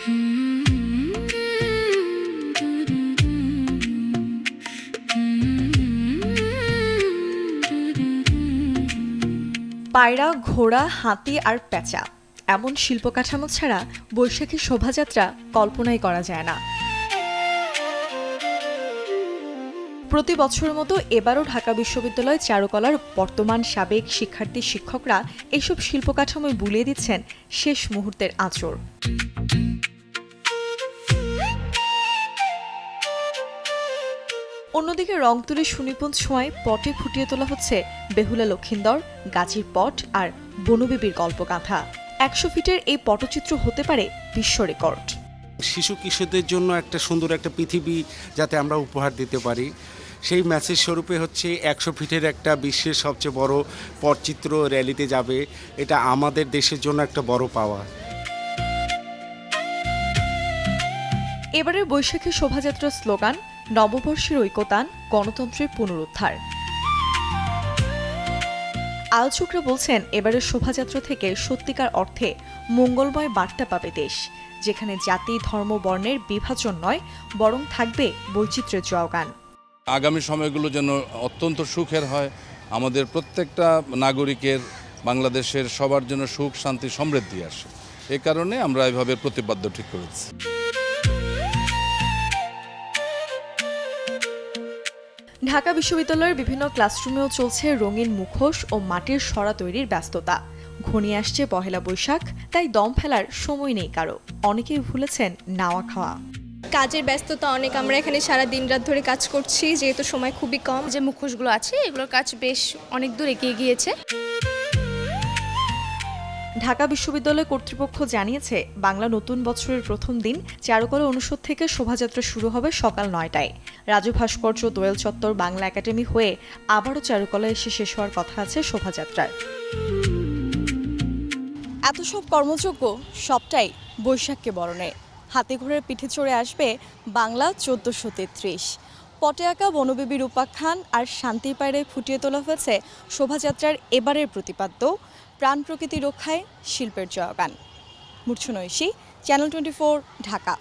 পায়রা, ঘোড়া, হাতি আর পেঁচা এমন শিল্প কাঠামো ছাড়া বৈশাখী শোভাযাত্রা কল্পনাই করা যায় না। প্রতি বছরের মতো এবারও ঢাকা বিশ্ববিদ্যালয় চারুকলার বর্তমান সাবেক শিক্ষার্থী শিক্ষকরা এইসব শিল্প কাঠামোয় বুলিয়ে দিচ্ছেন শেষ মুহূর্তের আঁচড়। অন্যদিকে রংতুলি সুনিপুণ ছোঁয়ায় পটে ফুটিয়ে তোলা হচ্ছে বেহুলা লক্ষিন্দর, গাজীর পট আর বনবিবির গল্পগাথা। ১০০ ফিটের এই পটচিত্র হতে পারে বিশ্ব রেকর্ড। শিশু কিশোরদের জন্য একটা সুন্দর একটা পৃথিবী যাতে আমরা উপহার দিতে পারি, সেই মেসেজ স্বরূপে হচ্ছে ১০০ ফিটের একটা বিশ্বের সবচেয়ে বড় পটচিত্র র্যালিতে যাবে। এটা আমাদের দেশের জন্য একটা বড় পাওয়া। এবারের বৈশাখী শোভাযাত্রার স্লোগান নববর্ষের ঐকতান, গণতন্ত্রের পুনরুদ্ধার। আলোচকরা বলছেন এবারের শোভাযাত্রা থেকে সত্যিকার অর্থে মঙ্গলময় বার্তা পাবে দেশ, যেখানে জাতি, ধর্ম, বর্ণের বিভাজন নয়, বরং থাকবে বৈচিত্র্যের জয়গান। আগামী সময়গুলো যেন অত্যন্ত সুখের হয়, আমাদের প্রত্যেকটা নাগরিকের, বাংলাদেশের সবার জন্য সুখ, শান্তি, সমৃদ্ধি আসে। এ কারণে আমরা এভাবে প্রতিপাদ্য ঠিক করেছি। ঢাকা বিশ্ববিদ্যালয়ের বিভিন্ন ক্লাসরুমেও চলছে রঙিন মুখোশ ও মাটির সরা তৈরির ব্যস্ততা। ঘনিয়ে আসছে পহেলা বৈশাখ, তাই দম ফেলার সময় নেই কারো। অনেকেই ভুলেছেন নাওয়া খাওয়া। কাজের ব্যস্ততা অনেক, আমরা এখানে সারা দিন রাত ধরে কাজ করছি, যেহেতু সময় খুবই কম। যে মুখোশগুলো আছে এগুলোর কাজ বেশ অনেক দূর এগিয়ে গিয়েছে। ঢাকা বিশ্ববিদ্যালয় কর্তৃপক্ষ জানিয়েছে বাংলা নতুন বছরের প্রথম দিন চারুকলা অনুষদ থেকে শোভাযাত্রা শুরু হবে সকাল ৯টায়। রাজু ভাস্কর্য, দোয়েল চত্বর, বাংলা একাডেমি হয়ে আবারও চারুকলায় এসে শেষ হওয়ার কথা আছে শোভাযাত্রার। এত সব কর্মযজ্ঞ সবটাই বৈশাখকে বরণে। হাতে ঘোড়ার পিঠে চড়ে আসবে বাংলা ১৪৩৩। পটে আঁকা বনবিবির উপাখ্যান আর শান্তির পায়রায় ফুটিয়ে তোলা হয়েছে শোভাযাত্রার এবারের প্রতিপাদ্য প্রাণ প্রকৃতি রক্ষায় শিল্পের জয়গান। মূর্ছনা ঐশী, চ্যানেল 24, ঢাকা।